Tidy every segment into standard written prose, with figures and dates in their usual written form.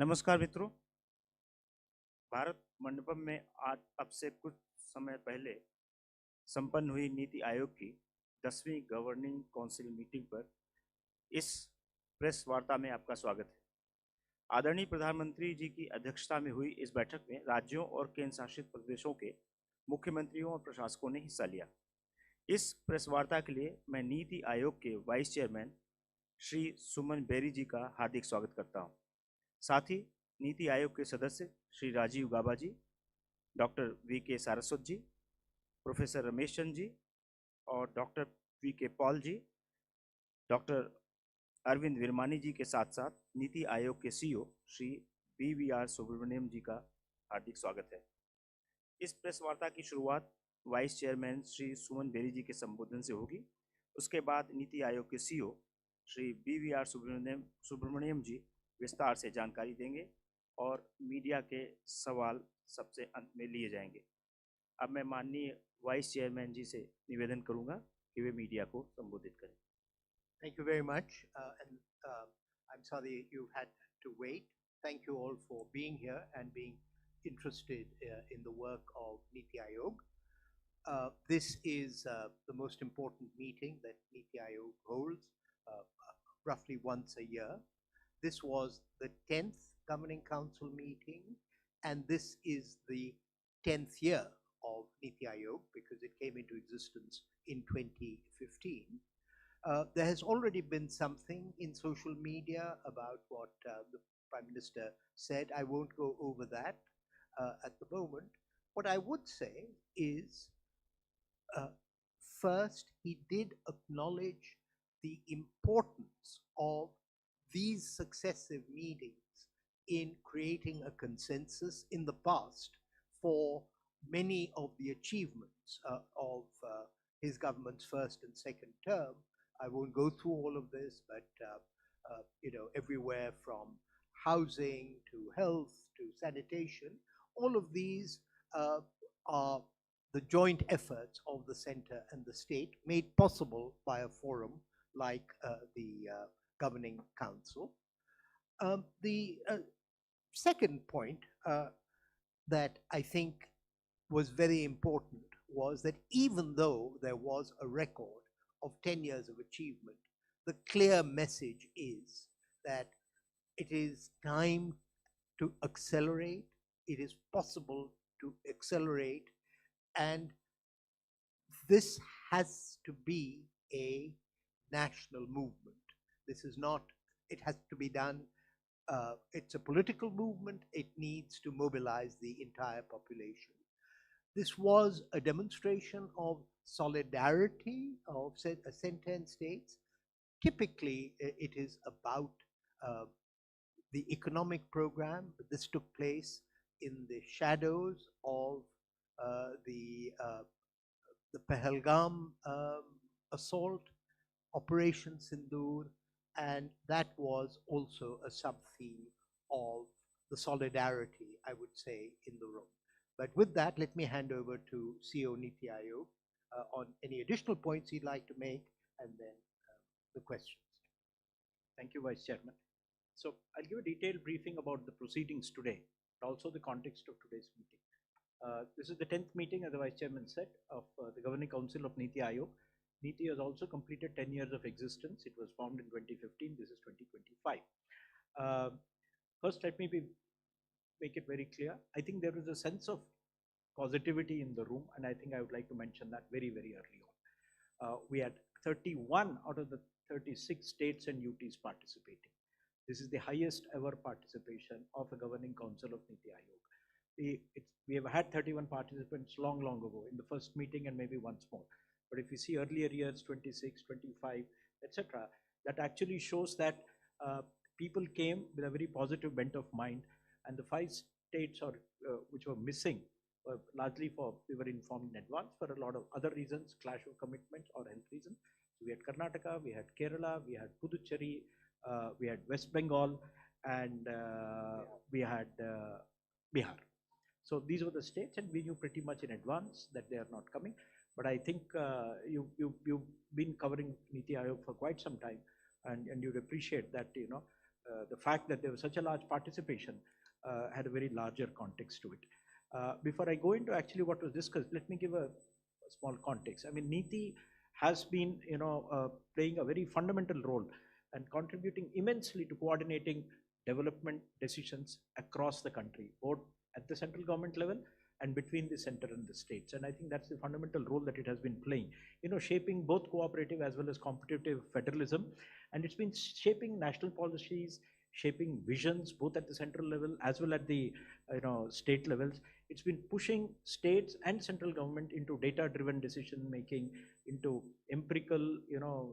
नमस्कार मित्रों। भारत मंडपम में आज अब से कुछ समय पहले संपन्न हुई नीति आयोग की 10वीं गवर्निंग काउंसिल मीटिंग पर इस प्रेस वार्ता में आपका स्वागत है। आदरणीय प्रधानमंत्री जी की अध्यक्षता में हुई इस बैठक में राज्यों और केंद्र शासित प्रदेशों के मुख्यमंत्रियों और प्रशासकों ने हिस्सा लिया। इस प्रेस वार्ता के लिए मैं नीति आयोग के vice chairman Shri Suman berry जी का हार्दिक स्वागत करता हूँ। साथ ही नीति आयोग के सदस्य श्री राजीव गाबा जी, डॉक्टर वी.के. सारस्वत जी, प्रोफेसर रमेश चंद जी और डॉक्टर वी.के. पॉल जी, डॉक्टर अरविंद विरमानी जी के साथ साथ नीति आयोग के सीईओ श्री बी.वी.आर. सुब्रमण्यम जी का हार्दिक स्वागत है। इस प्रेस वार्ता की शुरुआत vice chairman Shri Suman berry जी के संबोधन से होगी। उसके बाद नीति आयोग के सीईओ श्री बी.वी.आर. सुब्रमण्यम जी विस्तार से जानकारी देंगे और मीडिया के सवाल सबसे अंत में लिए जाएंगे। अब मैं माननीय वाइस चेयरमैन जी से निवेदन करूंगा कि वे मीडिया को संबोधित करें। Thank you very much. I'm sorry you had to wait. Thank you all for being here and being interested in the work of NITI Aayog. This is the most important meeting that NITI Aayog holds roughly once a year. This was the 10th Governing Council meeting, and this is the 10th year of NITI Aayog because it came into existence in 2015. There has already been something in social media about what the Prime Minister said. I won't go over that at the moment. What I would say is, first, he did acknowledge the importance of these successive meetings in creating a consensus in the past for many of the achievements of his government's first and second term. I won't go through all of this, but everywhere from housing to health to sanitation, all of these are the joint efforts of the center and the state made possible by a forum like the Governing Council. The second point that I think was very important was that even though there was a record of 10 years of achievement, the clear message is that it is time to accelerate, it is possible to accelerate, and this has to be a national movement. This is not, it has to be done, it's a political movement, it needs to mobilize the entire population. This was a demonstration of solidarity of center and states. Typically, it is about the economic program, but this took place in the shadows of the Pahalgam assault, Operation Sindoor, and that was also a sub-theme of the solidarity, I would say, in the room. But with that, let me hand over to CEO NITI Aayog on any additional points he'd like to make, and then the questions. Thank you, Vice Chairman. So I'll give a detailed briefing about the proceedings today, but also the context of today's meeting. This is the 10th meeting, as the Vice Chairman said, of the Governing Council of NITI Aayog. NITI has also completed 10 years of existence. It was formed in 2015. This is 2025. First, let me make it very clear. I think there is a sense of positivity in the room, and I think I would like to mention that very, very early on. We had 31 out of the 36 states and UTs participating. This is the highest ever participation of a Governing Council of NITI Aayog. We have had 31 participants long ago in the first meeting and maybe once more. But if you see earlier years, 26, 25, etc., that actually shows that people came with a very positive bent of mind, and the 5 states which were missing were largely we were informed in advance for a lot of other reasons, clash of commitments or health reasons. So we had Karnataka, we had Kerala, we had Puducherry, we had West Bengal, and we had Bihar. So these were the states, and we knew pretty much in advance that they are not coming. But I think you've been covering NITI Aayog for quite some time, and you'd appreciate that the fact that there was such a large participation had a very larger context to it. Before I go into actually what was discussed, let me give a small context. I mean, NITI has been, playing a very fundamental role and contributing immensely to coordinating development decisions across the country, both at the central government level and between the center and the states. And I think that's the fundamental role that it has been playing, shaping both cooperative as well as competitive federalism. And it's been shaping national policies, shaping visions, both at the central level as well at the state levels. It's been pushing states and central government into data-driven decision making, into empirical,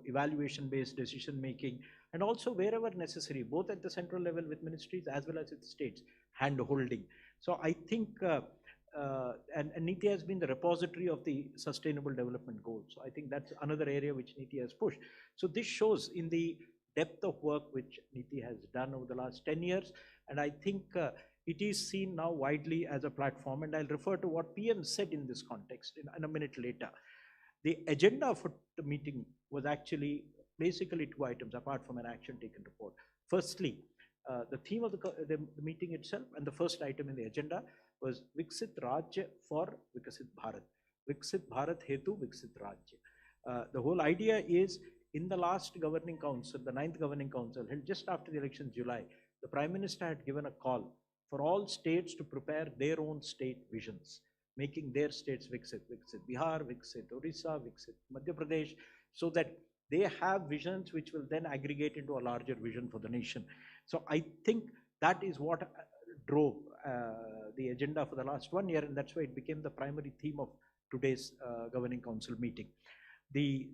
evaluation-based decision making, and also wherever necessary, both at the central level with ministries as well as with states, hand holding. So I think and NITI has been the repository of the sustainable development goals. So I think that's another area which NITI has pushed. So this shows in the depth of work which NITI has done over the last 10 years. And I think it is seen now widely as a platform. And I'll refer to what PM said in this context in a minute later. The agenda for the meeting was actually basically two items apart from an action taken report. Firstly, the theme of the meeting itself and the first item in the agenda was Viksit Rajya for Vikasit Bharat. Viksit Bharat Hetu Viksit Rajya. The whole idea is in the last governing council, the 9th governing council held just after the election in July, the Prime Minister had given a call for all states to prepare their own state visions, making their states Viksit, Viksit Bihar, Viksit Orissa, Viksit Madhya Pradesh, so that they have visions which will then aggregate into a larger vision for the nation. So I think that is what drove the agenda for the last 1 year, and that's why it became the primary theme of today's governing council meeting. The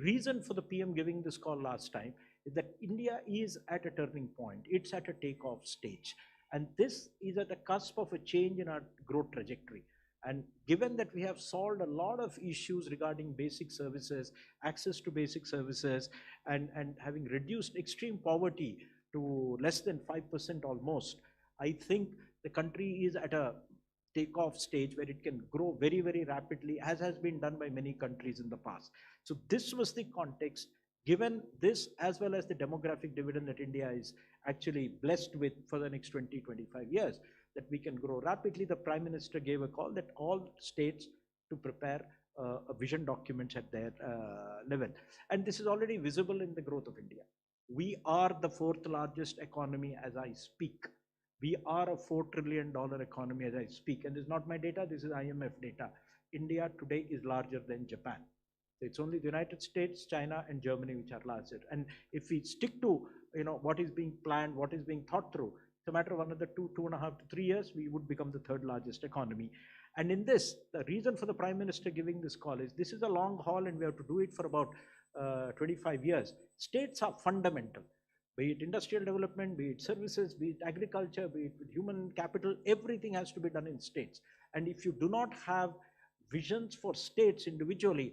reason for the PM giving this call last time is that India is at a turning point. It's at a takeoff stage. And this is at the cusp of a change in our growth trajectory. And given that we have solved a lot of issues regarding basic services, access to basic services, and having reduced extreme poverty to less than 5% almost, I think the country is at a takeoff stage where it can grow very, very rapidly, as has been done by many countries in the past. So this was the context. Given this, as well as the demographic dividend that India is actually blessed with for the next 20, 25 years, that we can grow rapidly, the Prime Minister gave a call that all states to prepare a vision document at their level. And this is already visible in the growth of India. We are the 4th largest economy as I speak. We are a $4 trillion economy as I speak. And this is not my data, this is IMF data. India today is larger than Japan. It's only the United States, China, and Germany which are larger. And if we stick to what is being planned, what is being thought through, it's a matter of another 2.5 to 3 years, we would become the 3rd largest economy. And in this, the reason for the Prime Minister giving this call is this is a long haul and we have to do it for about 25 years. States are fundamental, be it industrial development, be it services, be it agriculture, be it human capital, everything has to be done in states. And if you do not have visions for states individually,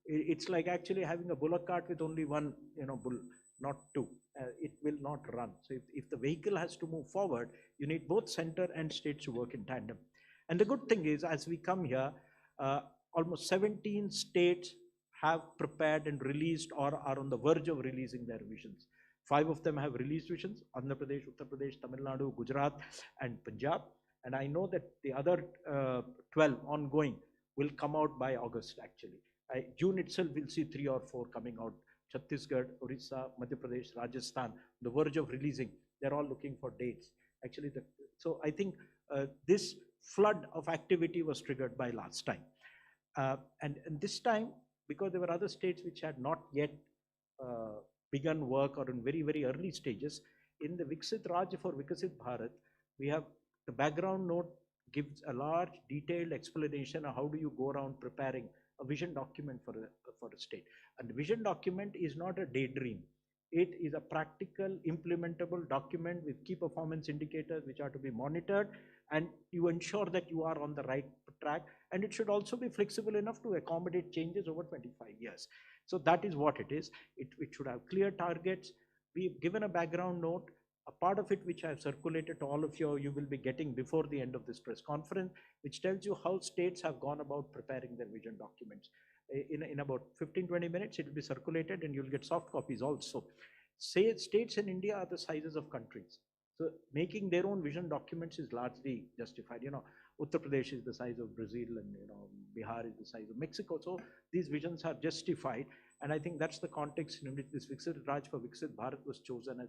it's like actually having a bullock cart with only one, bull, not two. It will not run. So if the vehicle has to move forward, you need both center and states to work in tandem. And the good thing is, as we come here, almost 17 states have prepared and released or are on the verge of releasing their visions. 5 of them have released visions: Andhra Pradesh, Uttar Pradesh, Tamil Nadu, Gujarat, and Punjab. And I know that the other 12 ongoing will come out by August actually. June itself we'll see 3 or 4 coming out. Chhattisgarh, Orissa, Madhya Pradesh, Rajasthan, the verge of releasing. They're all looking for dates. Actually, so I think this flood of activity was triggered by last time. And this time, because there were other states which had not yet begun work or in very, very early stages, in the Viksit Rajya for Vikasit Bharat, we have the background note gives a large detailed explanation of how do you go around preparing a vision document for a state. And the vision document is not a daydream. It is a practical, implementable document with key performance indicators which are to be monitored, and you ensure that you are on the right track. And it should also be flexible enough to accommodate changes over 25 years. So that is what it is. It should have clear targets. We've given a background note. A part of it which I have circulated to all of you, you will be getting before the end of this press conference, which tells you how states have gone about preparing their vision documents. In about 15-20 minutes, it will be circulated and you'll get soft copies also. states in India are the sizes of countries. So making their own vision documents is largely justified. Uttar Pradesh is the size of Brazil, and Bihar is the size of Mexico. So these visions are justified, and I think that's the context in which this Viksit Raj for Viksit Bharat was chosen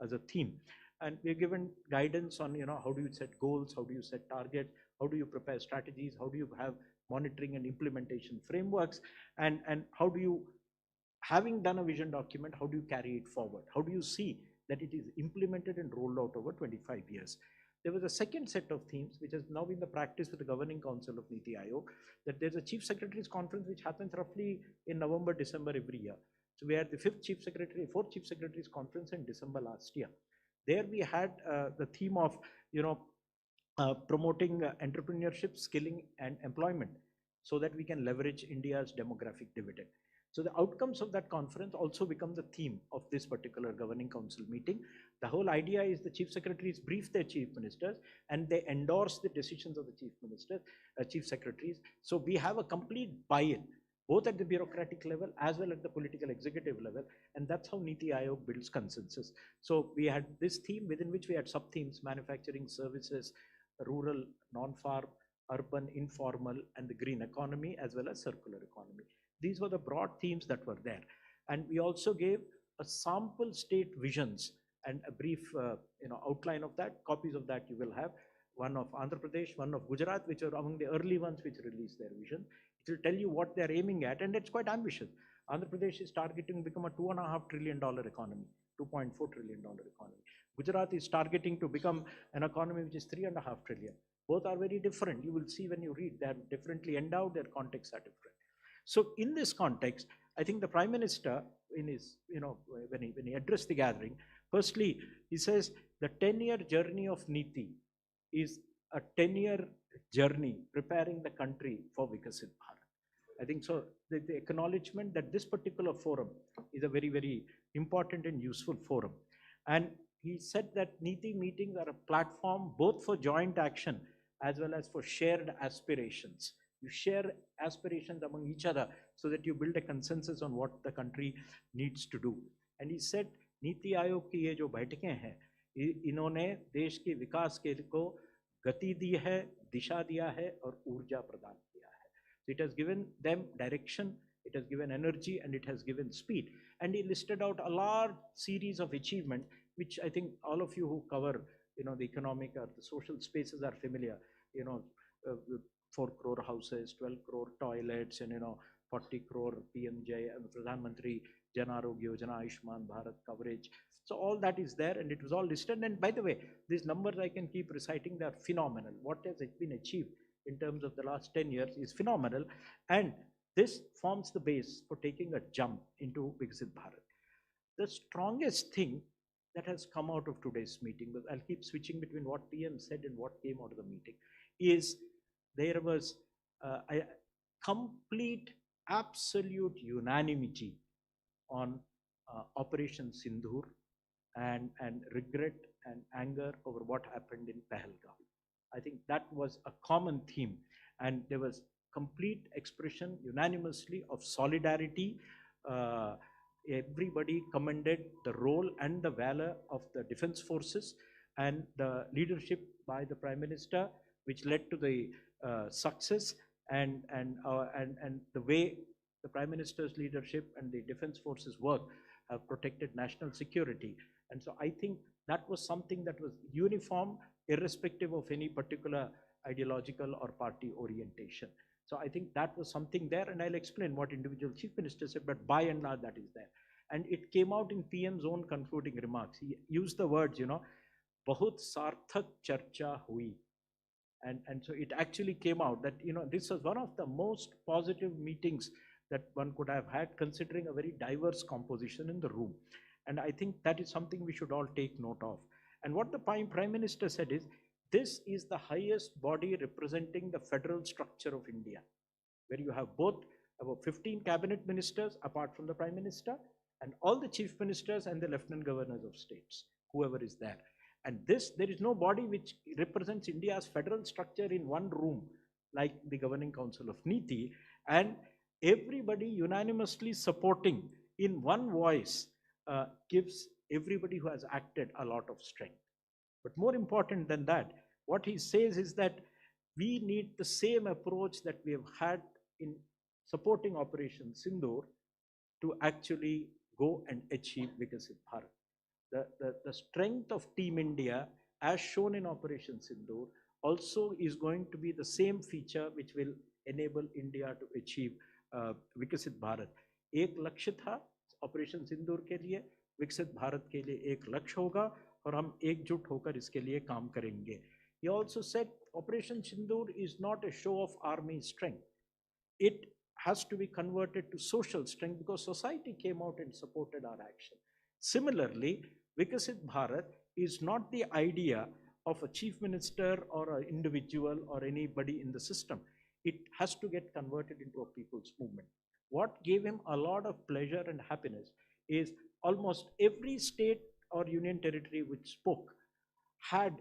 as a theme. And we're given guidance on how do you set goals, how do you set targets, how do you prepare strategies, how do you have monitoring and implementation frameworks, and how do you, having done a vision document, how do you carry it forward? How do you see that it is implemented and rolled out over 25 years? There was a second set of themes, which has now been the practice with the Governing Council of NITI Aayog, that there's a Chief Secretary's Conference which happens roughly in November, December every year. So we had the fourth Chief Secretary's Conference in December last year. There we had the theme of, promoting entrepreneurship, skilling, and employment so that we can leverage India's demographic dividend. So the outcomes of that conference also become the theme of this particular Governing Council meeting. The whole idea is the Chief Secretaries brief their Chief Ministers and they endorse the decisions of the Chief Secretaries. So we have a complete buy-in, both at the bureaucratic level as well at the political executive level, and that's how NITI Aayog builds consensus. So we had this theme within which we had sub-themes: manufacturing, services, rural, non-farm, urban, informal, and the green economy, as well as circular economy. These were the broad themes that were there. And we also gave a sample state visions and a brief outline of that. Copies of that you will have. One of Andhra Pradesh, one of Gujarat, which are among the early ones which released their vision. It will tell you what they're aiming at, and it's quite ambitious. Andhra Pradesh is targeting to become a $2.5 trillion economy, $2.4 trillion economy. Gujarat is targeting to become an economy which is $3.5 trillion. Both are very different. You will see when you read, they're differently endowed, their contexts are different. So in this context, I think the Prime Minister, in his, when he addressed the gathering, firstly, he says the 10-year journey of NITI is a 10-year journey preparing the country for Vikasit Bharat. I think so. The acknowledgement that this particular forum is a very, very important and useful forum. And he said that NITI meetings are a platform both for joint action as well as for shared aspirations. You share aspirations among each other so that you build a consensus on what the country needs to do. And he said, NITI Aayog की ये जो बैठकें हैं, इन्होंने देश के विकास के को गति दी है, दिशा दिया है और ऊर्जा प्रदान किया है. So it has given them direction, it has given energy, and it has given speed. And he listed out a large series of achievements, which I think all of you who cover, the economic or the social spaces are familiar. 4 crore houses, 12 crore toilets, and 40 crore PMJ and Pradhan Mantri Jan Arogya Yojana, Ayushman Bharat coverage. So all that is there, and it was all listed. And by the way, these numbers I can keep reciting, they are phenomenal. What has been achieved in terms of the last 10 years is phenomenal, and this forms the base for taking a jump into Viksit Bharat. The strongest thing that has come out of today's meeting, but I'll keep switching between what PM said and what came out of the meeting, is there was a complete, absolute unanimity on Operation Sindhur and regret and anger over what happened in Pahalgam. I think that was a common theme, and there was complete expression unanimously of solidarity. Everybody commended the role and the valor of the defense forces and the leadership by the Prime Minister, which led to the success, and the way the Prime Minister's leadership and the defense forces work have protected national security. And so I think that was something that was uniform, irrespective of any particular ideological or party orientation. So I think that was something there, and I'll explain what individual chief ministers said, but by and large that is there. And it came out in PM's own concluding remarks. He used the words, bahut sarthak charcha hui. And so it actually came out that, this was one of the most positive meetings that one could have had, considering a very diverse composition in the room. And I think that is something we should all take note of. And what the Prime Minister said is, this is the highest body representing the federal structure of India, where you have both about 15 cabinet ministers apart from the Prime Minister, and all the chief ministers and the lieutenant governors of states, whoever is there. And there is no body which represents India's federal structure in one room, like the Governing Council of NITI, and everybody unanimously supporting in one voice gives everybody who has acted a lot of strength. But more important than that, what he says is that we need the same approach that we have had in supporting Operation Sindoor to actually go and achieve Vikasit Bharat. The strength of Team India, as shown in Operation Sindoor, also is going to be the same feature which will enable India to achieve विकसित भारत. एक लक्ष्य था operation सिंदूर के लिए, विकसित भारत के लिए एक लक्ष्य होगा और हम एकजुट होकर इसके लिए काम करेंगे. He also said Operation Sindoor is not a show of army strength. It has to be converted to social strength because society came out and supported our action. Similarly, Vikasit Bharat is not the idea of a chief minister or an individual or anybody in the system. It has to get converted into a people's movement. What gave him a lot of pleasure and happiness is almost every state or union territory which spoke had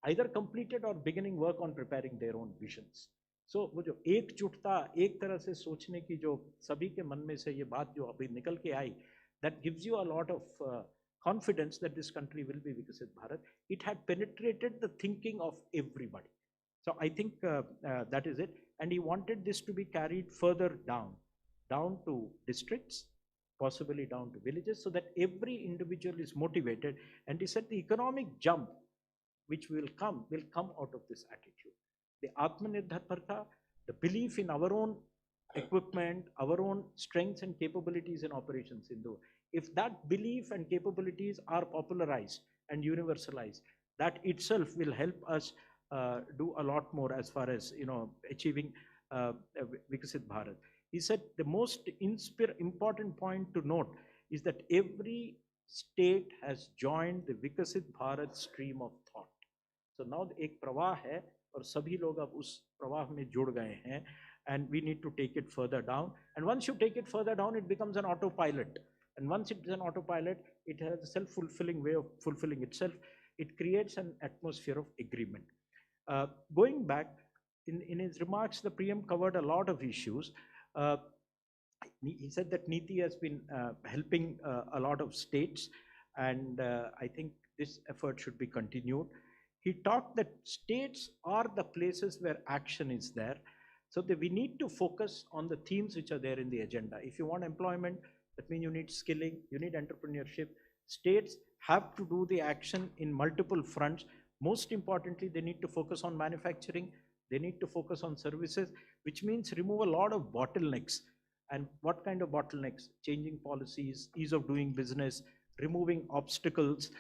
either completed or beginning work on preparing their own visions. So वो जो एकजुटता, एक तरह से सोचने की जो सभी के मन में से ये बात जो अभी निकल के आई, that gives you a lot of confidence that this country will be Vikasit Bharat. It had penetrated the thinking of everybody. So I think that is it. And he wanted this to be carried further down to districts, possibly down to villages, so that every individual is motivated. And he said the economic jump which will come out of this attitude. The Atmanirbharta, the belief in our own equipment, our own strengths and capabilities in Operation Sindoor. If that belief and capabilities are popularized and universalized, that itself will help us do a lot more as far as achieving Vikasit Bharat. He said the most important point to note is that every state has joined the Vikasit Bharat stream of thought. So now एक प्रवाह है और सभी लोग अब उस प्रवाह में जुड़ गए हैं, and we need to take it further down. And once you take it further down, it becomes an autopilot. And once it is an autopilot, it has a self-fulfilling way of fulfilling itself. It creates an atmosphere of agreement. Going back, in his remarks, the PM covered a lot of issues. He said that NITI has been helping a lot of states, and I think this effort should be continued. He talked that states are the places where action is there. So we need to focus on the themes which are there in the agenda. If you want employment, that means you need skilling, you need entrepreneurship. States have to do the action in multiple fronts. Most importantly, they need to focus on manufacturing. They need to focus on services, which means remove a lot of bottlenecks. And what kind of bottlenecks? Changing policies, ease of doing business, removing obstacles,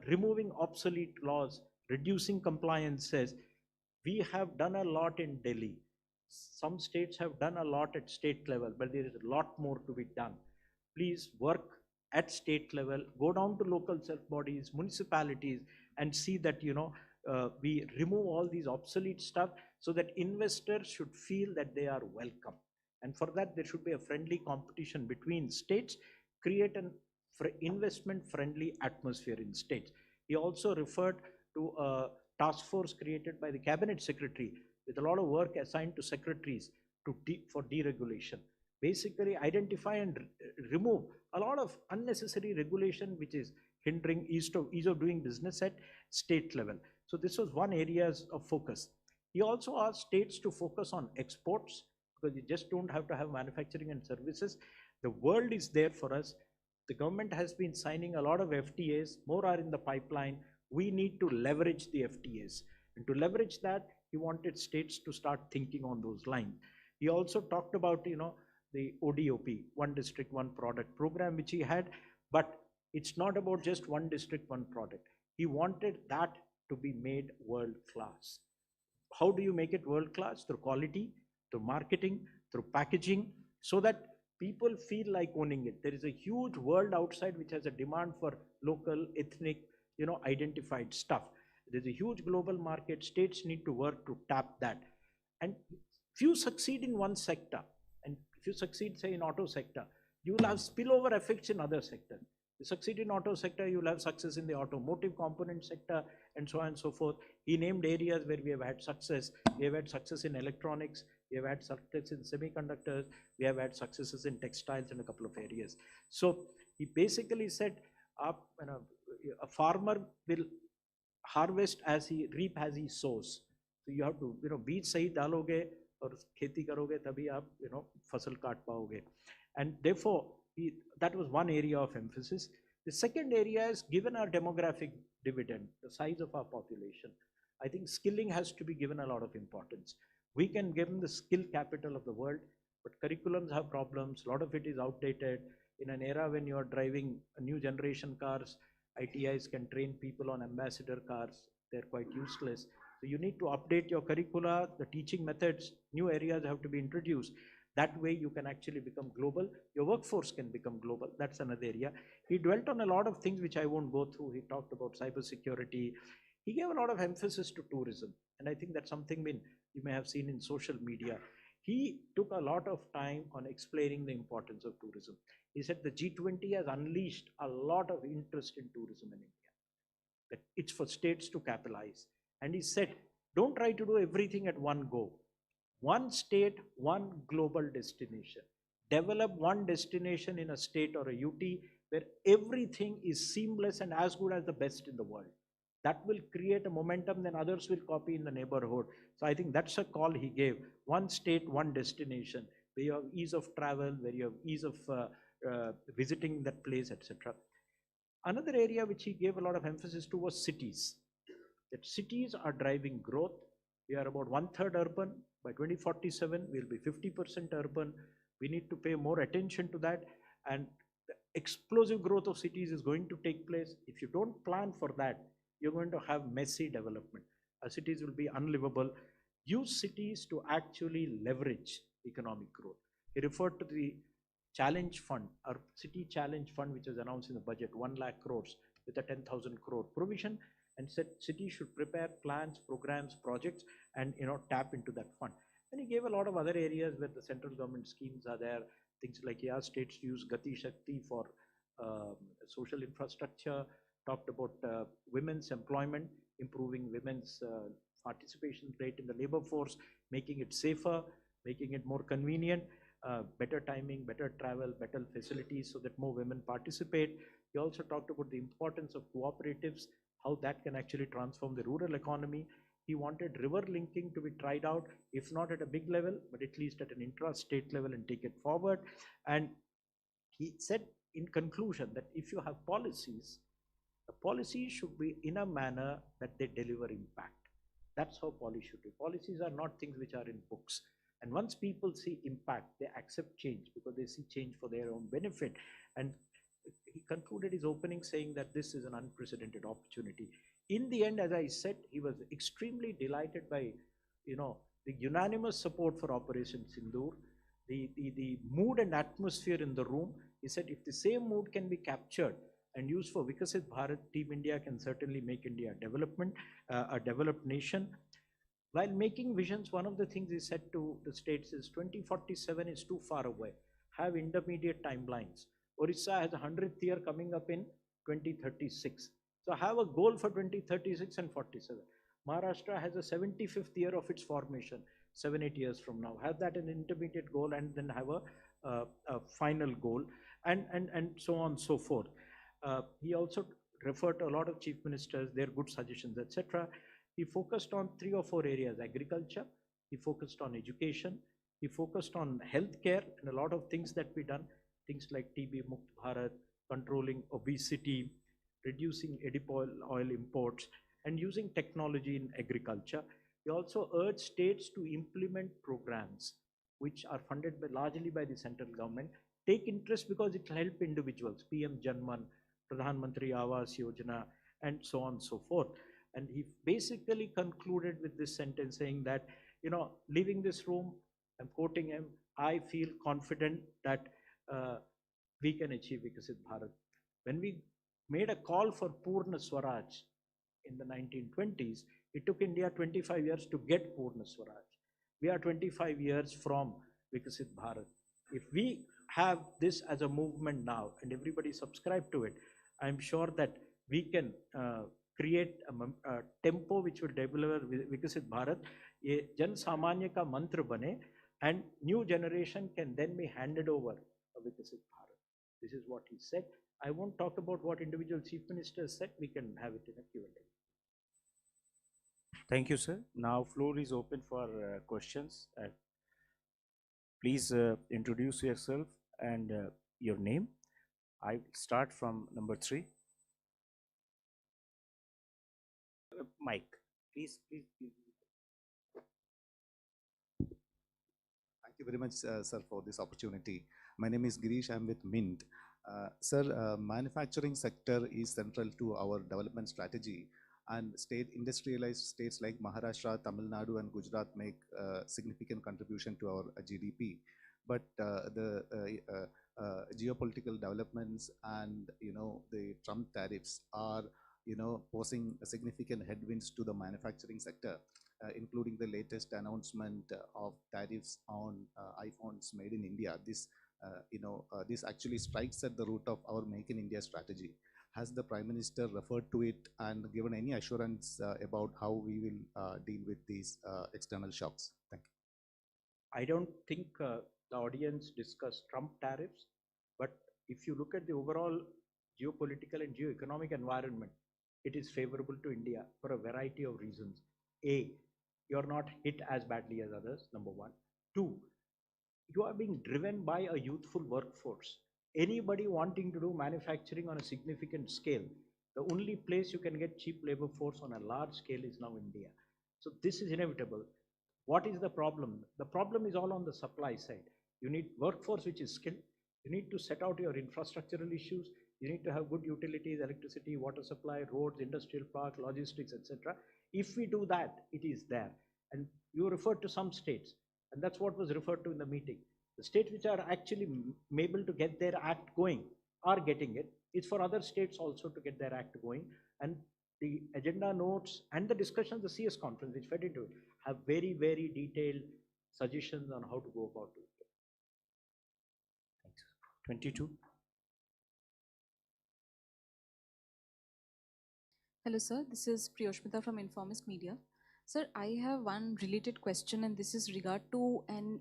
removing obsolete laws, reducing compliances. We have done a lot in Delhi. Some states have done a lot at state level, but there is a lot more to be done. Please work at state level, go down to local self bodies, municipalities, and see that we remove all these obsolete stuff so that investors should feel that they are welcome. And for that, there should be a friendly competition between states, create an investment-friendly atmosphere in states. He also referred to a task force created by the cabinet secretary with a lot of work assigned to secretaries for deregulation. Basically, identify and remove a lot of unnecessary regulation which is hindering ease of doing business at state level. So this was one area of focus. He also asked states to focus on exports, because you just don't have to have manufacturing and services. The world is there for us. The government has been signing a lot of FTAs, more are in the pipeline. We need to leverage the FTAs. And to leverage that, he wanted states to start thinking on those lines. He also talked about, the ODOP, one district, one product program, which he had, but it's not about just one district, one product. He wanted that to be made world class. How do you make it world class? Through quality, through marketing, through packaging, so that people feel like owning it. There is a huge world outside which has a demand for local, ethnic, identified stuff. There's a huge global market. States need to work to tap that. And if you succeed in one sector, and if you succeed, say, in auto sector, you will have spillover effects in other sectors. You succeed in auto sector, you will have success in the automotive component sector, and so on and so forth. He named areas where we have had success. We have had success in electronics, we have had success in semiconductors, we have had successes in textiles and a couple of areas. So He basically said, a farmer will harvest as he reap as he sows. So you have to, बीज सही डालोगे और खेती करोगे तभी आप, फसल काट पाओगे. And therefore, that was one area of emphasis. The second area is, given our demographic dividend, the size of our population, I think skilling has to be given a lot of importance. We can give them the skill capital of the world, but curriculums have problems. A lot of it is outdated. In an era when you are driving a new generation cars, ITIs can train people on ambassador cars. They're quite useless. So you need to update your curricula, the teaching methods, new areas have to be introduced. That way you can actually become global. Your workforce can become global. That's another area. He dwelt on a lot of things which I won't go through. He talked about cybersecurity. He gave a lot of emphasis to tourism. And I think that's something you may have seen in social media. He took a lot of time on explaining the importance of tourism. He said the G20 has unleashed a lot of interest in tourism in India, that it's for states to capitalize. And he said, don't try to do everything at one go. One state, one global destination. Develop one destination in a state or a UT where everything is seamless and as good as the best in the world. That will create a momentum, then others will copy in the neighborhood. So I think that's a call he gave. One state, one destination, where you have ease of travel, where you have ease of visiting that place, etc. Another area which he gave a lot of emphasis to was cities. That cities are driving growth. We are about 1/3 urban. By 2047, we'll be 50% urban. We need to pay more attention to that. And the explosive growth of cities is going to take place. If you don't plan for that, you're going to have messy development. Our cities will be unlivable. Use cities to actually leverage economic growth. He referred to the challenge fund, our city challenge fund, which was announced in the budget, 1 lakh crores with a 10,000 crore provision, and said cities should prepare plans, programs, projects, and tap into that fund. And he gave a lot of other areas where the central government schemes are there. Things like he asked states to use Gati Shakti for social infrastructure. Talked about women's employment, improving women's participation rate in the labor force, making it safer, making it more convenient, better timing, better travel, better facilities so that more women participate. He also talked about the importance of cooperatives, how that can actually transform the rural economy. He wanted river linking to be tried out, if not at a big level, but at least at an intra-state level, and take it forward. And he said in conclusion that if you have policies, the policy should be in a manner that they deliver impact. That's how policy should be. Policies are not things which are in books. And once people see impact, they accept change because they see change for their own benefit. And he concluded his opening saying that this is an unprecedented opportunity. In the end, as I said, he was extremely delighted by, the unanimous support for Operation Sindoor, the mood and atmosphere in the room. He said if the same mood can be captured and used for Vikasit Bharat, Team India can certainly make India a developed nation. While making visions, one of the things he said to the states is 2047 is too far away. Have intermediate timelines. Orissa has a 100th year coming up in 2036. So have a goal for 2036 and 47. Maharashtra has a 75th year of its formation, 7-8 years from now. Have that an intermediate goal and then have a final goal, and so on and so forth. He also referred to a lot of chief ministers, their good suggestions, etc. He focused on 3 or 4 areas: agriculture, he focused on education, he focused on healthcare, and a lot of things that we done, things like TB Mukt Bharat, controlling obesity, reducing edible oil imports, and using technology in agriculture. He also urged states to implement programs which are funded largely by the central government. Take interest because it will help individuals, PM Janman, Pradhan Mantri Awas Yojana, and so on and so forth. And he basically concluded with this sentence saying that, leaving this room, I'm quoting him, I feel confident that we can achieve Vikasit Bharat. When we made a call for Purna Swaraj in the 1920s, it took India 25 years to get Purna Swaraj. We are 25 years from Vikasit Bharat. If we have this as a movement now and everybody subscribe to it, I'm sure that we can create a tempo which will deliver Vikasit Bharat. A Jan Samanya ka mantra bane, and new generation can then be handed over a Vikasit Bharat. This is what he said. I won't talk about what individual chief ministers said. We can have it in a Q&A. Thank you, sir. Now floor is open for questions. Please introduce yourself and your name. I will start from number 3. Mike, please. Thank you very much, sir, for this opportunity. My name is Girish. I'm with Mint. Sir, manufacturing sector is central to our development strategy, and industrialized states like Maharashtra, Tamil Nadu, and Gujarat make significant contribution to our GDP. But the geopolitical developments and the Trump tariffs are posing significant headwinds to the manufacturing sector. Including the latest announcement of tariffs on iPhones made in India. This actually strikes at the root of our Make in India strategy. Has the Prime Minister referred to it and given any assurance about how we will deal with these external shocks? Thank you. I don't think the audience discussed Trump tariffs, but if you look at the overall geopolitical and geoeconomic environment, it is favorable to India for a variety of reasons. A, you're not hit as badly as others, number one. Two, you are being driven by a youthful workforce. Anybody wanting to do manufacturing on a significant scale, the only place you can get cheap labor force on a large scale is now India. So this is inevitable. What is the problem? The problem is all on the supply side. You need workforce which is skilled. You need to set out your infrastructural issues. You need to have good utilities, electricity, water supply, roads, industrial park, logistics, etc. If we do that, it is there. And you referred to some states, and that's what was referred to in the meeting. The states which are actually able to get their act going are getting it. It's for other states also to get their act going. And the agenda notes and the discussions, the CS conference, which fed into it, have very, very detailed suggestions on how to go about it. Thanks. 22. Hello, sir. This is Priyoshmita from Informist Media. Sir, I have one related question, and this is regard to an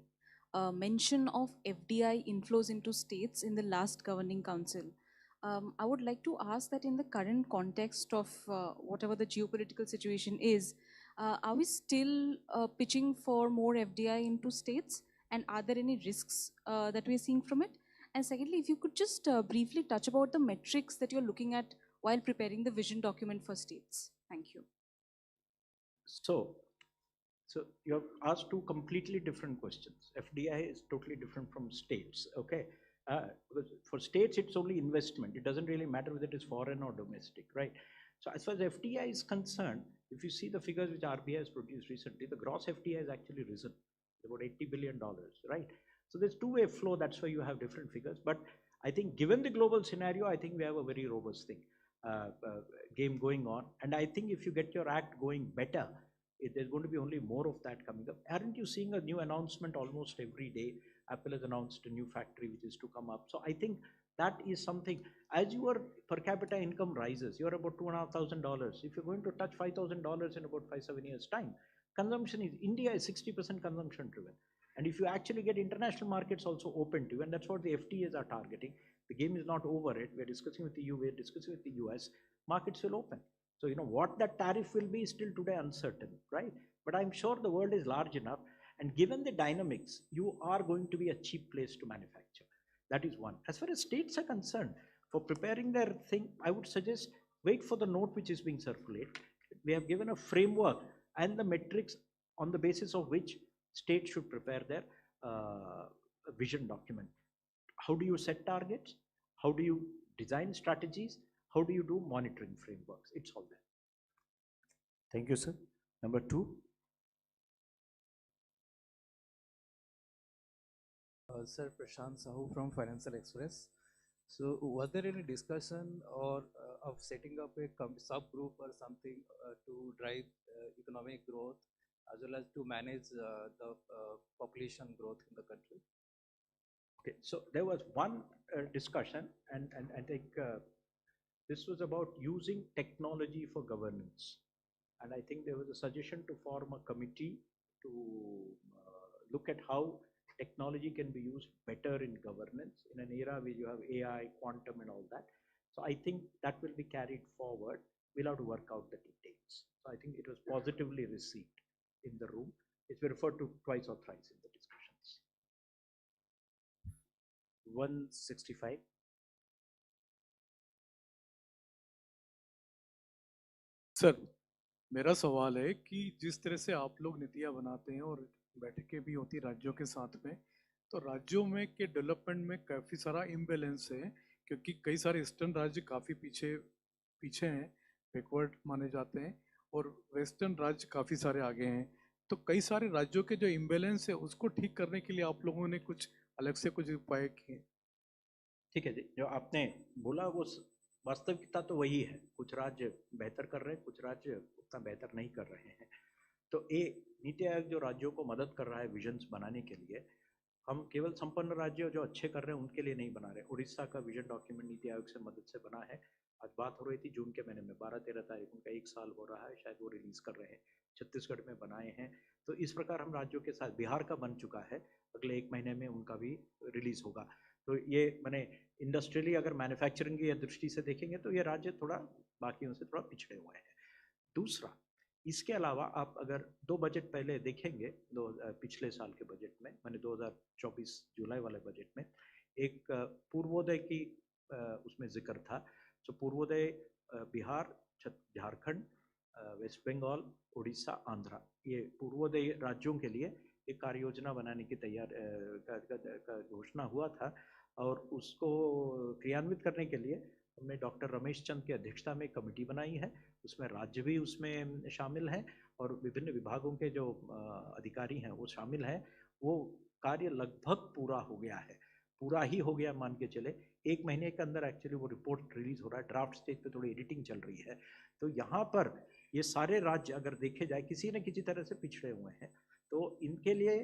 mention of FDI inflows into states in the last governing council. I would like to ask that in the current context of whatever the geopolitical situation is, are we still pitching for more FDI into states? And are there any risks that we're seeing from it? And secondly, if you could just briefly touch about the metrics that you're looking at while preparing the vision document for states. Thank you. So you have asked two completely different questions. FDI is totally different from states, okay? Because for states, it's only investment. It doesn't really matter whether it is foreign or domestic, right? So as far as FDI is concerned, if you see the figures which RBI has produced recently, the gross FDI has actually risen about $80 billion, right? So there's two-way flow. That's why you have different figures. But I think given the global scenario, I think we have a very robust game going on. And I think if you get your act going better, there's going to be only more of that coming up. Aren't you seeing a new announcement almost every day? Apple has announced a new factory which is to come up. So I think that is something. As your per capita income rises, you're about $2,500. If you're going to touch $5,000 in about 5-7 years time, consumption is, India is 60% consumption driven. And if you actually get international markets also open to, and that's what the FTAs are targeting, the game is not over it. We're discussing with the EU, we're discussing with the US, markets will open. So, what that tariff will be is still today uncertain, right? But I'm sure the world is large enough. And given the dynamics, you are going to be a cheap place to manufacture. That is one. As far as states are concerned, for preparing their thing, I would suggest wait for the note which is being circulated. We have given a framework and the metrics on the basis of which states should prepare their vision document. How do you set targets? How do you design strategies? How do you do monitoring frameworks? It's all there. Thank you, sir. Number 2. Sir, Prashant Sahu from Financial Express. So was there any discussion or of setting up a subgroup or something to drive economic growth as well as to manage the population growth in the country? Okay, so there was one discussion, and I think this was about using technology for governance. And I think there was a suggestion to form a committee to look at how technology can be used better in governance in an era where you have AI, quantum, and all that. So I think that will be carried forward. We'll have to work out the details. So I think it was positively received in the room. It's been referred to twice or thrice in the discussions. 165. Sir, मेरा सवाल है कि जिस तरह से आप लोग नीतियाँ बनाते हैं और बैठकें भी होती राज्यों के साथ में, तो राज्यों में के डेवलपमेंट में काफ़ी सारा इम्बैलेंस है, क्योंकि कई सारे ईस्टर्न राज्य काफ़ी पीछे हैं, बैकवर्ड माने जाते हैं, और वेस्टर्न राज्य काफ़ी सारे आगे हैं। तो कई सारे राज्यों के जो इम्बैलेंस है उसको ठीक करने के लिए आप लोगों ने कुछ अलग से कुछ उपाय किए? ठीक है जी, जो आपने बोला वो वास्तविकता तो वही है। कुछ राज्य बेहतर कर रहे हैं, कुछ राज्य उतना बेहतर नहीं कर रहे हैं। तो नीति आयोग जो राज्यों को मदद कर रहा है विजन्स बनाने के लिए, हम केवल संपन्न राज्य जो अच्छे कर रहे हैं उनके लिए नहीं बना रहे। उड़ीसा का विजन डॉक्यूमेंट नीति आयोग से मदद से बना है। आज बात हो रही थी जून के महीने में 12-13 तारीख उनका 1 साल हो रहा है, शायद वो रिलीज कर रहे हैं। छत्तीसगढ़ में बनाए हैं। तो इस प्रकार हम राज्यों के साथ, बिहार का बन चुका है, अगले 1 महीने में उनका भी रिलीज होगा। तो ये मैंने इंडस्ट्रियली अगर मैन्युफैक्चरिंग की दृष्टि से देखेंगे तो ये राज्य थोड़ा बाकियों से थोड़ा पिछड़े हुए हैं। दूसरा, इसके अलावा आप अगर 2 बजट पहले देखेंगे, पिछले साल के बजट में, मैंने 2024 जुलाई वाले बजट में एक पूर्वोदय की उसमें जिक्र था। तो पूर्वोदय बिहार, झारखंड, वेस्ट बंगाल, उड़ीसा, आंध्रा, ये पूर्वोदय राज्यों के लिए एक कार्य योजना बनाने की का घोषणा हुआ था। और उसको क्रियान्वित करने के लिए हमने डॉक्टर रमेश चंद की अध्यक्षता में एक कमेटी बनाई है। उसमें राज्य भी उसमें शामिल हैं और विभिन्न विभागों के जो अधिकारी हैं वो शामिल हैं। वो कार्य लगभग पूरा हो गया है, पूरा ही हो गया मान के चले। 1 महीने के अंदर एक्चुअली वो रिपोर्ट रिलीज हो रहा है। ड्राफ्ट स्टेज पे थोड़ी एडिटिंग चल रही है। तो यहाँ पर ये सारे राज्य अगर देखे जाए किसी न किसी तरह से पिछड़े हुए हैं। तो इनके लिए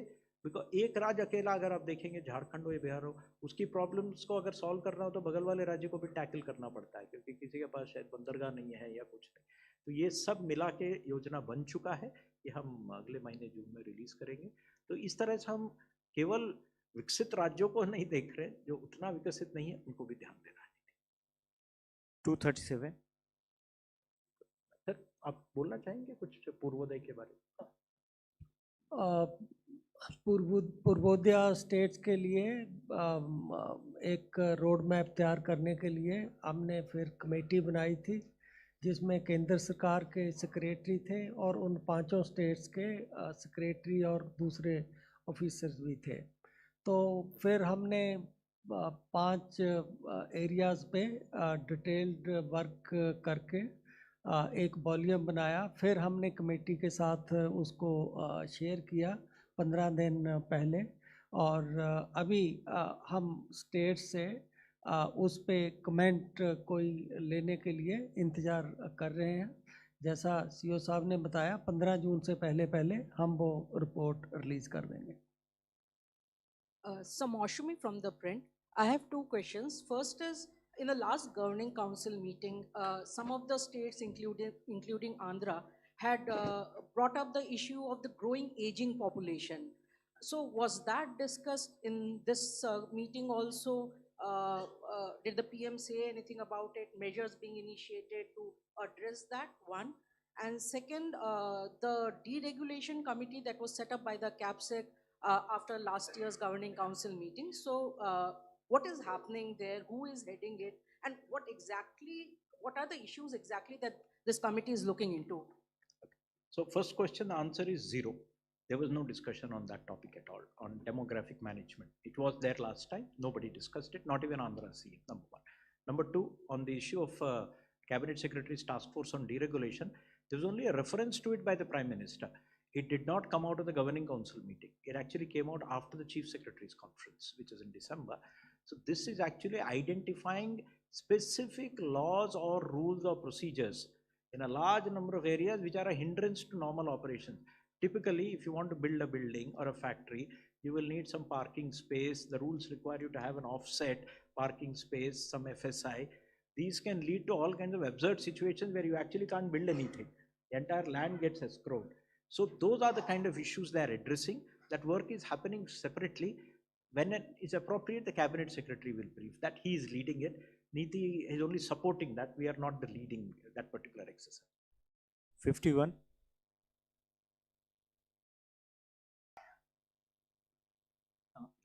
बिकॉज एक राज्य अकेला अगर आप देखेंगे, झारखंड हो या बिहार हो, उसकी प्रॉब्लम्स को अगर सॉल्व करना हो तो बगल वाले राज्य को भी टैकल करना पड़ता है, क्योंकि किसी के पास शायद बंदरगाह नहीं है या कुछ नहीं। तो ये सब मिला के योजना बन चुका है। ये हम अगले महीने जून में रिलीज करेंगे। तो इस तरह से हम केवल विकसित राज्यों को नहीं देख रहे, जो उतना विकसित नहीं है उनको भी ध्यान देना है। 237। सर, आप बोलना चाहेंगे कुछ पूर्वोदय के बारे में? पूर्वोदय स्टेट्स के लिए एक रोड मैप तैयार करने के लिए हमने फिर कमेटी बनाई थी, जिसमें केंद्र सरकार के सेक्रेटरी थे और उन 5 स्टेट्स के सेक्रेटरी और दूसरे ऑफिसर्स भी थे। तो फिर हमने 5 एरियाज़ पे डिटेल्ड वर्क करके एक वॉल्यूम बनाया। फिर हमने कमेटी के साथ उसको शेयर किया 15 दिन पहले, और अभी हम स्टेट से उस पे कमेंट कोई लेने के लिए इंतज़ार कर रहे हैं। जैसा सीओ साहब ने बताया, 15 जून से पहले हम वो रिपोर्ट रिलीज़ कर देंगे। Samoshumi from the print. I have 2 questions. First is, in the last governing council meeting, some of the states, including Andhra, had brought up the issue of the growing aging population. So was that discussed in this meeting also? Did the PM say anything about it, measures being initiated to address that? One. And second, the deregulation committee that was set up by the CAPSEC after last year's governing council meeting. So what is happening there? Who is heading it? And what are the issues exactly that this committee is looking into? So first question, the answer is 0. There was no discussion on that topic at all, on demographic management. It was there last time. Nobody discussed it, not even Andhra CM, number 1. Number 2, on the issue of Cabinet Secretary's task force on deregulation, there was only a reference to it by the Prime Minister. It did not come out of the governing council meeting. It actually came out after the Chief Secretary's conference, which is in December. So this is actually identifying specific laws or rules or procedures in a large number of areas which are a hindrance to normal operations. Typically, if you want to build a building or a factory, you will need some parking space. The rules require you to have an offset parking space, some FSI. These can lead to all kinds of absurd situations where you actually can't build anything. The entire land gets escrowed. So those are the kind of issues they are addressing. That work is happening separately. When it is appropriate, the cabinet secretary will brief that. He is leading it. NITI is only supporting that. We are not the leading that particular exercise. 51.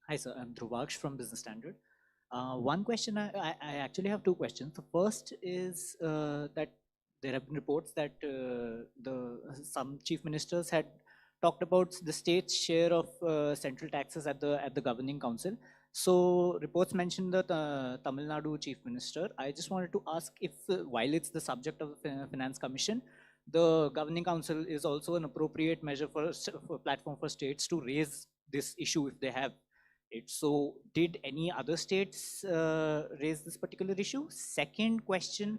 Hi, sir. I'm Dhruvaksh from Business Standard. One question, I actually have two questions. The first is that there have been reports that some chief ministers had talked about the state's share of central taxes at the governing council. So reports mentioned the Tamil Nadu chief minister. I just wanted to ask if, while it's the subject of the Finance Commission, the governing council is also an appropriate measure for platform for states to raise this issue if they have it. So did any other states raise this particular issue? Second question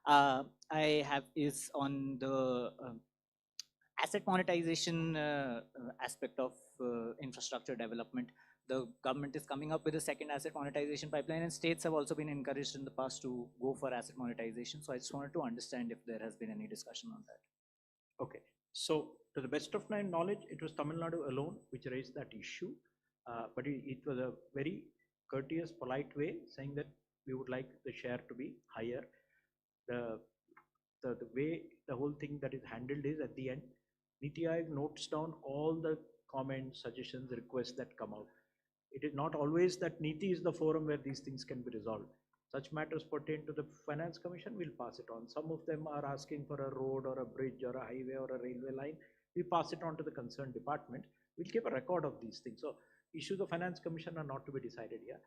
I have is on the asset monetization aspect of infrastructure development. The government is coming up with a second asset monetization pipeline, and states have also been encouraged in the past to go for asset monetization. So I just wanted to understand if there has been any discussion on that. Okay. So to the best of my knowledge, it was Tamil Nadu alone which raised that issue. But it was a very courteous, polite way saying that we would like the share to be higher. The way the whole thing that is handled is at the end, NITI Aayog notes down all the comments, suggestions, requests that come out. It is not always that NITI is the forum where these things can be resolved. Such matters pertain to the Finance Commission, we'll pass it on. Some of them are asking for a road or a bridge or a highway or a railway line. We pass it on to the concerned department. We'll keep a record of these things. So issues of Finance Commission are not to be decided here.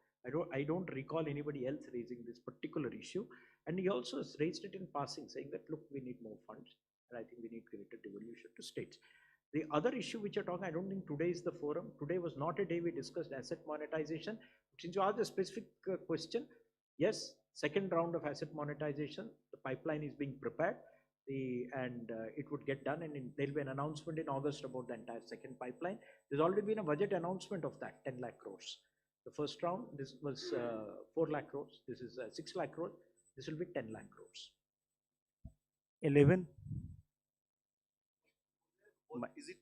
I don't recall anybody else raising this particular issue. And he also raised it in passing, saying that, look, we need more funds. And I think we need greater devolution to states. The other issue which you're talking, I don't think today is the forum. Today was not a day we discussed asset monetization. Since you asked a specific question, yes, second round of asset monetization, the pipeline is being prepared. It would get done, and there'll be an announcement in August about the entire second pipeline. There's already been a budget announcement of that, 10 lakh crores. The first round, this was 4 lakh crores. This is 6 lakh crores. This will be 10 lakh crores. 11. Is it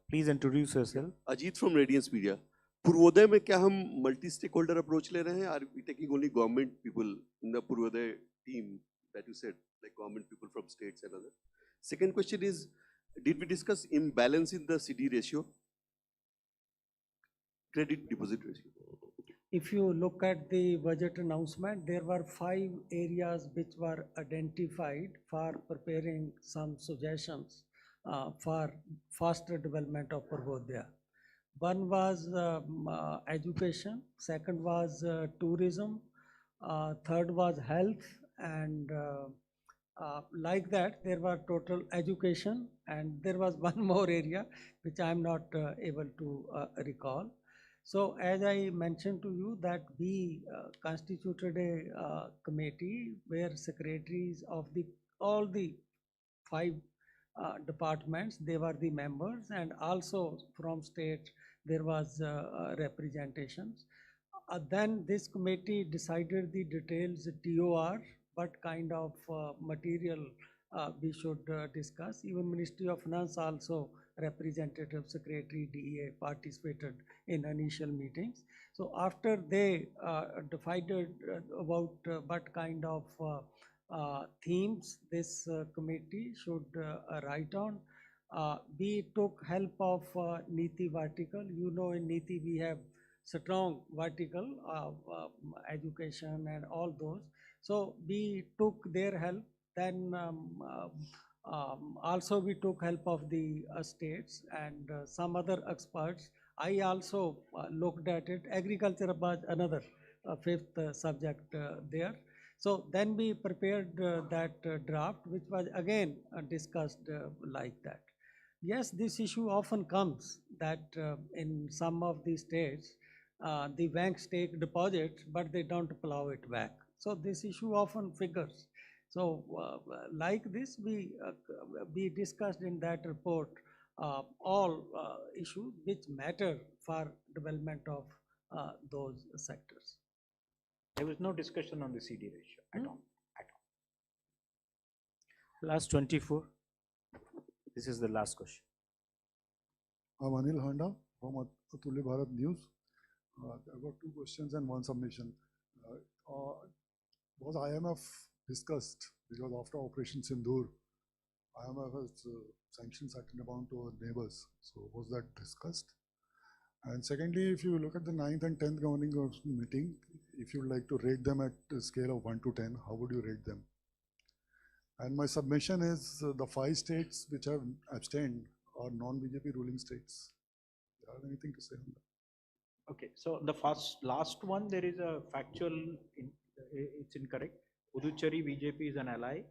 Please introduce yourself. Ajit from Radiance Media. Purvodaya में क्या हम multi stake holder approach ले रहे हैं? Are we taking only government people in the Purvodaya team that you said, like government people from states and other? Second question is, did we discuss imbalance in the CD ratio? Credit deposit ratio. If you look at the budget announcement, there were 5 areas which were identified for preparing some suggestions for faster development of Purvodaya. One was education, second was tourism, third was health, and like that there were total education, and there was one more area which I am not able to recall. So as I mentioned to you that we constituted a committee where secretaries of all the 5 departments, they were the members, and also from state there was representations. Then this committee decided the details TOR, what kind of material we should discuss. Even Ministry of Finance also, representative secretary DEA participated in initial meetings. So after they decided about what kind of themes this committee should write on, we took help of NITI vertical. You know, in NITI we have strong vertical education and all those. So we took their help. Then also we took help of the states and some other experts. I also looked at it. Agriculture was another 5th subject there. So then we prepared that draft, which was again discussed like that. Yes, this issue often comes that in some of the states, the banks take deposits, but they don't plow it back. So this issue often figures. So like this, we discussed in that report all issues which matter for development of those sectors. There was no discussion on the CD ratio at all. Last 24. This is the last question. I'm Anil Honda from Atulya Bharat News. I've got two questions and one submission. Was IMF discussed? Because after Operation Sindoor, IMF has sanctioned certain amount to our neighbors. So was that discussed? And secondly, if you look at the 9th and 10th governing council meeting, if you'd like to rate them at a scale of 1 to 10, how would you rate them? And my submission is the 5 states which have abstained are non-BJP ruling states. Do you have anything to say on that? Okay, so the last one, there is a factual, it's incorrect. Puducherry BJP is an ally,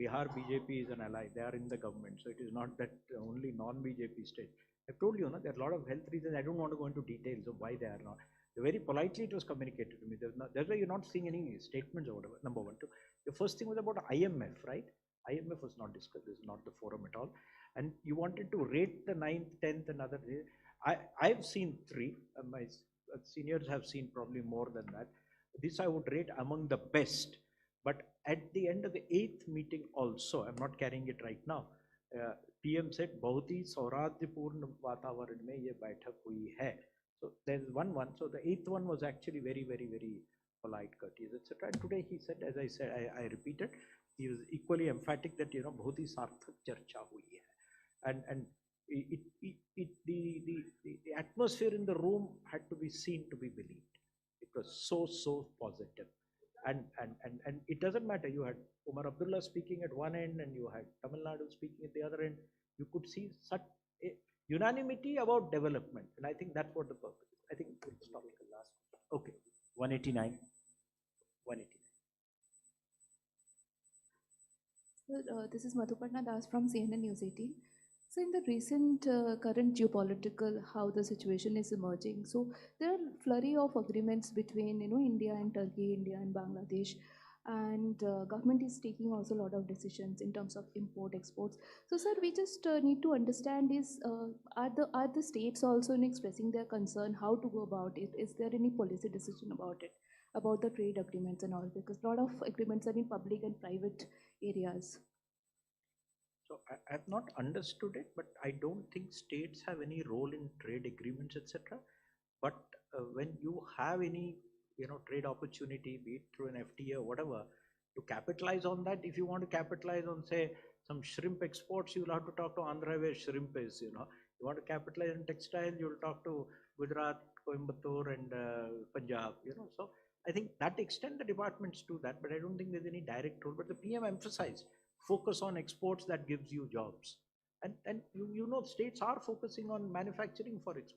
Bihar BJP is an ally, they are in the government. So it is not that only non-BJP state. I told you, there are a lot of health reasons. I don't want to go into details of why they are not. Very politely it was communicated to me. That's why you're not seeing any statements or whatever, number one. Two, the first thing was about IMF, right? IMF was not discussed, this is not the forum at all. And you wanted to rate the 9th, 10th and other days. I've seen 3, my seniors have seen probably more than that. This I would rate among the best. But at the end of the 8th meeting also, I'm not carrying it right now, PM said, बहुत ही सौराज्यपूर्ण वातावरण में ये बैठक हुई है. So there's one. So the 8th one was actually very, very, very polite, courteous, etc. And today he said, as I said, I repeated, he was equally emphatic that बहुत ही सार्थक चर्चा हुई है. And the atmosphere in the room had to be seen to be believed. It was so positive. And it doesn't matter, you had Umar Abdullah speaking at one end and you had Tamil Nadu speaking at the other end. You could see such a unanimity about development, and I think that's what the purpose is. I think we'll stop at the last one. Okay, 189. 189. Sir, this is Madhuparna Das from CNN News 18. So in the recent current geopolitical, how the situation is emerging, so there are flurry of agreements between India and Turkey, India and Bangladesh, and government is taking also a lot of decisions in terms of import exports. So sir, we just need to understand is are the states also in expressing their concern how to go about it? Is there any policy decision about it, about the trade agreements and all, because a lot of agreements are in public and private areas. So I have not understood it, but I don't think states have any role in trade agreements, etc. But when you have any trade opportunity, be it through an FTA or whatever, to capitalize on that, if you want to capitalize on, say, some shrimp exports, you'll have to talk to Andhra where shrimp is, You want to capitalize on textile, you'll talk to Gujarat, Coimbatore and Punjab, So I think that extent the departments do that, but I don't think there's any direct role. But the PM emphasized, focus on exports that gives you jobs. And states are focusing on manufacturing for exports.